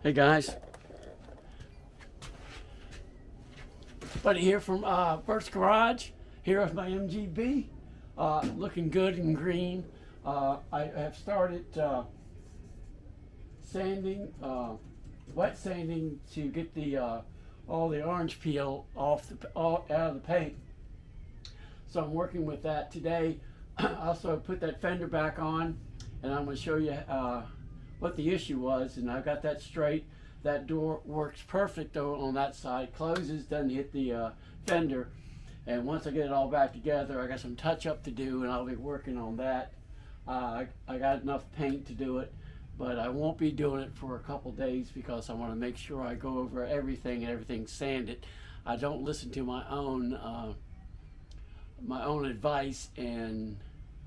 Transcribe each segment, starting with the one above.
Hey guys, Buddy here from First Garage, here with my MGB, looking good and green. I have started sanding, wet sanding to get the all the orange peel off out of the paint. So I'm working with that today. I also put that fender back on, and I'm going to show you what the issue was, and I got that straight. That door works perfect though on that side, closes, doesn't hit the fender. And once I get it all back together, I got some touch up to do, and I'll be working on that. I got enough paint to do it, but I won't be doing it for a couple days because I want to make sure I go over everything and everything's sanded. I don't listen to my own advice, and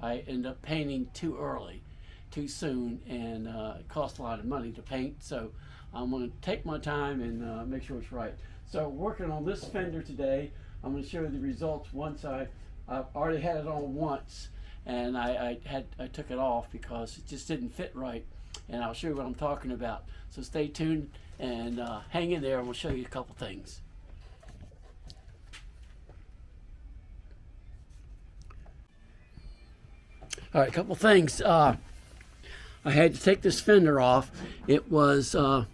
I end up painting too early, too soon, and it costs a lot of money to paint. So I'm going to take my time and make sure it's right. So working on this fender today, I'm going to show you the results once I've already had it on once, and I took it off because it just didn't fit right, and I'll show you what I'm talking about. So stay tuned and hang in there, and we'll show you a couple things. All right, a couple things. I had to take this fender off. It was I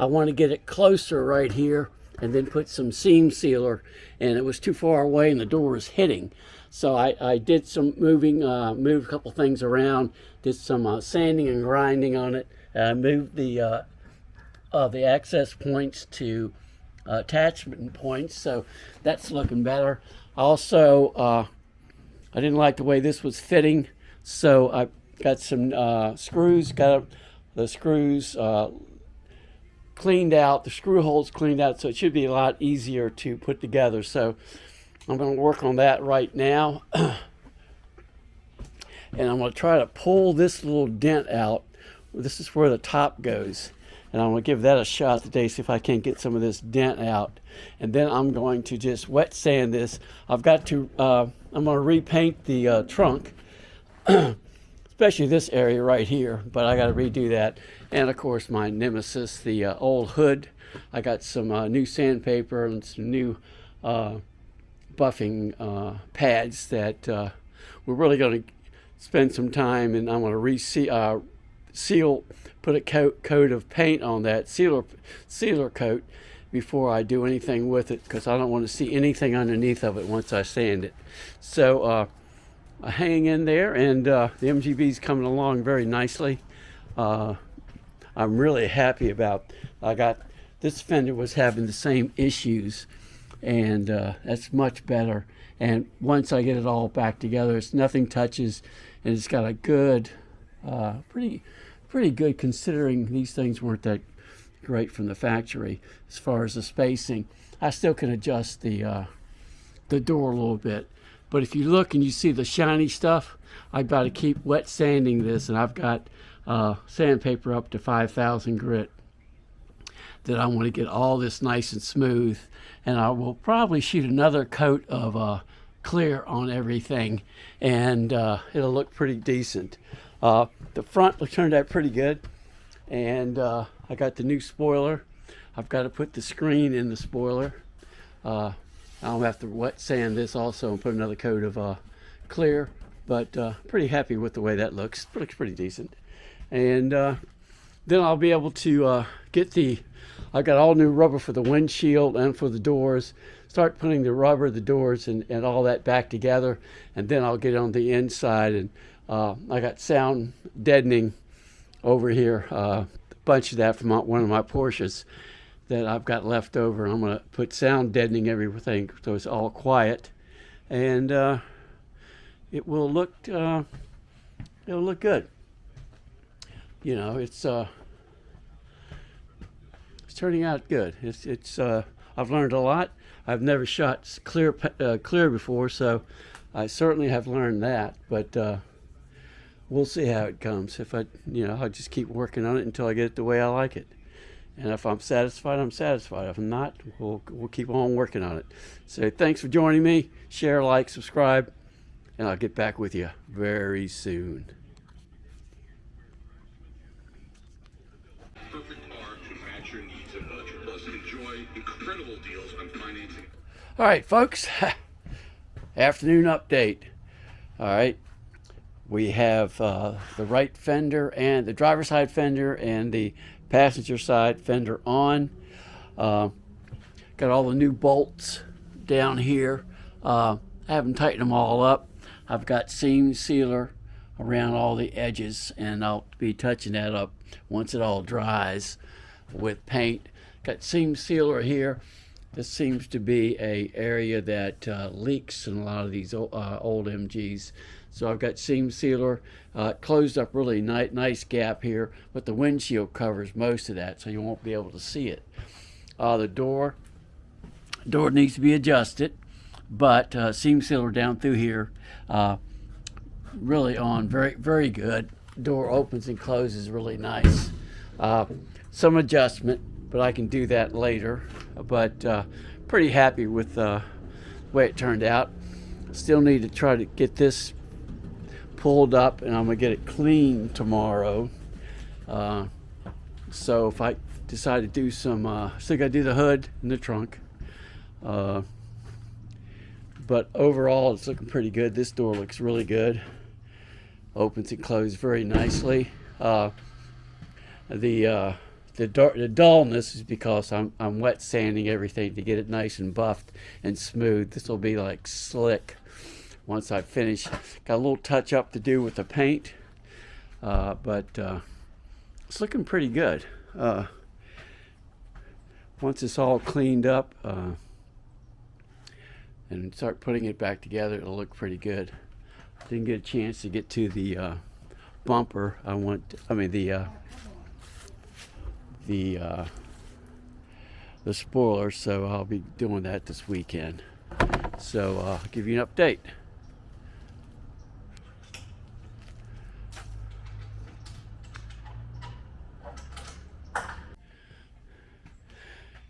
want to get it closer right here and then put some seam sealer, and it was too far away and the door was hitting. So I did some moving, moved a couple things around, did some sanding and grinding on it. Moved the access points to attachment points, so that's looking better. Also, I didn't like the way this was fitting, so I got some screws, got the screws cleaned out, the screw holes cleaned out, so it should be a lot easier to put together. So I'm going to work on that right now. And I'm going to try to pull this little dent out. This is where the top goes, and I'm going to give that a shot today, see if I can't get some of this dent out. And then I'm going to just wet sand this. I've got to I'm going to repaint the trunk, especially this area right here, but I got to redo that. And of course my nemesis, the old hood. I got some new sandpaper and some new buffing pads that we're really going to spend some time, and I'm going to seal, put a coat of paint on that sealer coat before I do anything with it, because I don't want to see anything underneath of it once I sand it. So hang in there, and the MGB's coming along very nicely. I'm really happy about, I got, this fender was having the same issues, and that's much better. And once I get it all back together, it's nothing touches, and it's got a good, pretty good, considering these things weren't that great from the factory as far as the spacing. I still can adjust the door a little bit. But if you look and you see the shiny stuff, I've got to keep wet sanding this, and I've got sandpaper up to 5,000 grit that I want to get all this nice and smooth. And I will probably shoot another coat of clear on everything, and it'll look pretty decent. The front turned out pretty good, and I got the new spoiler. I've got to put the screen in the spoiler. I'll have to wet sand this also and put another coat of clear, but pretty happy with the way that looks. It looks pretty decent. And then I'll be able to get I got all new rubber for the windshield and for the doors. Start putting the rubber, the doors, and all that back together, and then I'll get on the inside. And I got sound deadening over here, a bunch of that from one of my Porsches that I've got left over. I'm going to put sound deadening everything so it's all quiet, and it will look it'll look good. You know, it's turning out good. It's I've learned a lot. I've never shot clear before, so I certainly have learned that. But we'll see how it comes. If I'll just keep working on it until I get it the way I like it. And if I'm satisfied, I'm satisfied. If I'm not, we'll keep on working on it. So thanks for joining me. Share, like, subscribe, and I'll get back with you very soon. Perfect arch and budget. Plus, enjoy incredible deals on financing. All right, folks. Afternoon update. All right. We have the right fender and the driver's side fender and the passenger side fender on. Got all the new bolts down here. I haven't tightened them all up. I've got seam sealer around all the edges, and I'll be touching that up once it all dries with paint. Got seam sealer here. This seems to be a area that leaks in a lot of these old MGs. So I've got seam sealer closed up really nice gap here, but the windshield covers most of that, so you won't be able to see it. The door needs to be adjusted, but seam sealer down through here, really on very good. Door opens and closes really nice. Some adjustment, but I can do that later. But pretty happy with the way it turned out. Still need to try to get this pulled up, and I'm gonna get it clean tomorrow. So if I decide to do some, still gotta do the hood and the trunk. But overall, it's looking pretty good. This door looks really good. Opens and closes very nicely. The dullness is because I'm wet sanding everything to get it nice and buffed and smooth. This will be like slick once I finish. Got a little touch up to do with the paint, but it's looking pretty good. Once it's all cleaned up and start putting it back together, it'll look pretty good. Didn't get a chance to get to the bumper. The spoiler, so I'll be doing that this weekend. So I'll give you an update.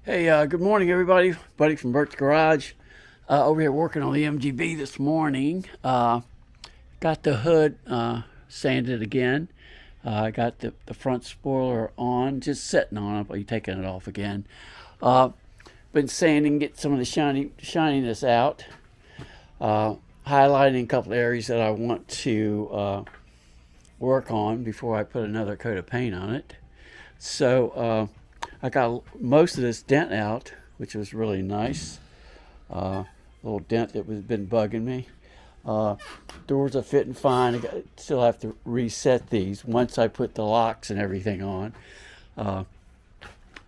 Hey, good morning, everybody. Buddy from Bert's Garage. Over here working on the MGB this morning. Got the hood sanded again. I got the front spoiler on, just sitting on it, but you're taking it off again. Been sanding, get some of the shininess out. Highlighting a couple areas that I want to work on before I put another coat of paint on it. So I got most of this dent out, which was really nice. Little dent that was been bugging me. Doors are fitting fine. Still have to reset these once I put the locks and everything on.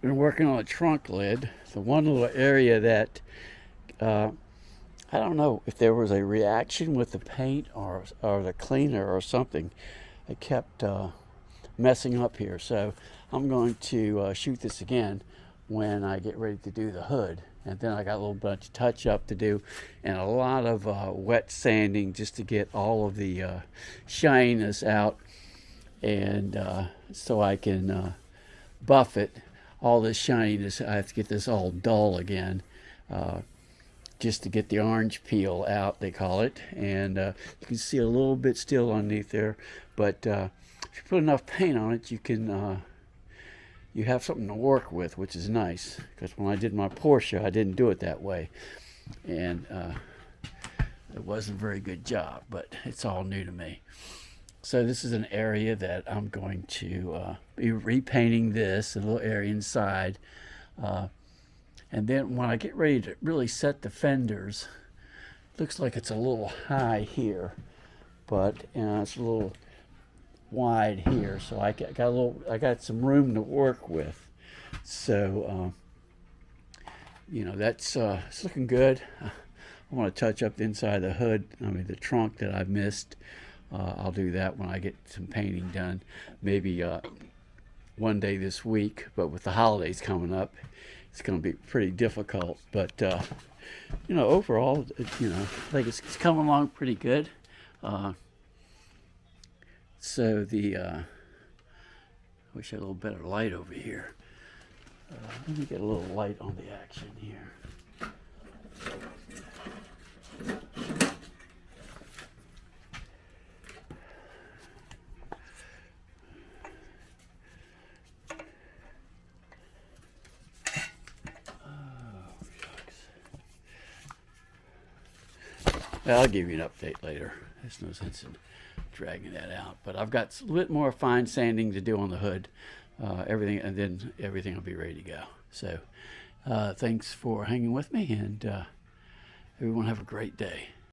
Been working on a trunk lid. The one little area that I don't know if there was a reaction with the paint or the cleaner or something. It kept messing up here. So I'm going to shoot this again when I get ready to do the hood. And then I got a little bunch of touch up to do and a lot of wet sanding just to get all of the shininess out, and so I can buff it. All this shininess, I have to get this all dull again, just to get the orange peel out, they call it. And you can see a little bit still underneath there, but if you put enough paint on it, you can you have something to work with, which is nice, because when I did my Porsche, I didn't do it that way, and it wasn't a very good job, but it's all new to me. So this is an area that I'm going to be repainting this, a little area inside, and then when I get ready to really set the fenders, it looks like it's a little high here, but it's a little wide here, so I got some room to work with. So that's it's looking good. I want to touch up the inside of the hood, the trunk that I've missed. I'll do that when I get some painting done, maybe one day this week, but with the holidays coming up, it's going to be pretty difficult. But overall, I think it's coming along pretty good. So wish I had a little better light over here. Let me get a little light on the action here. I'll give you an update later. There's no sense in dragging that out. But I've got a bit more fine sanding to do on the hood, everything, and then everything will be ready to go. So thanks for hanging with me, and everyone have a great day.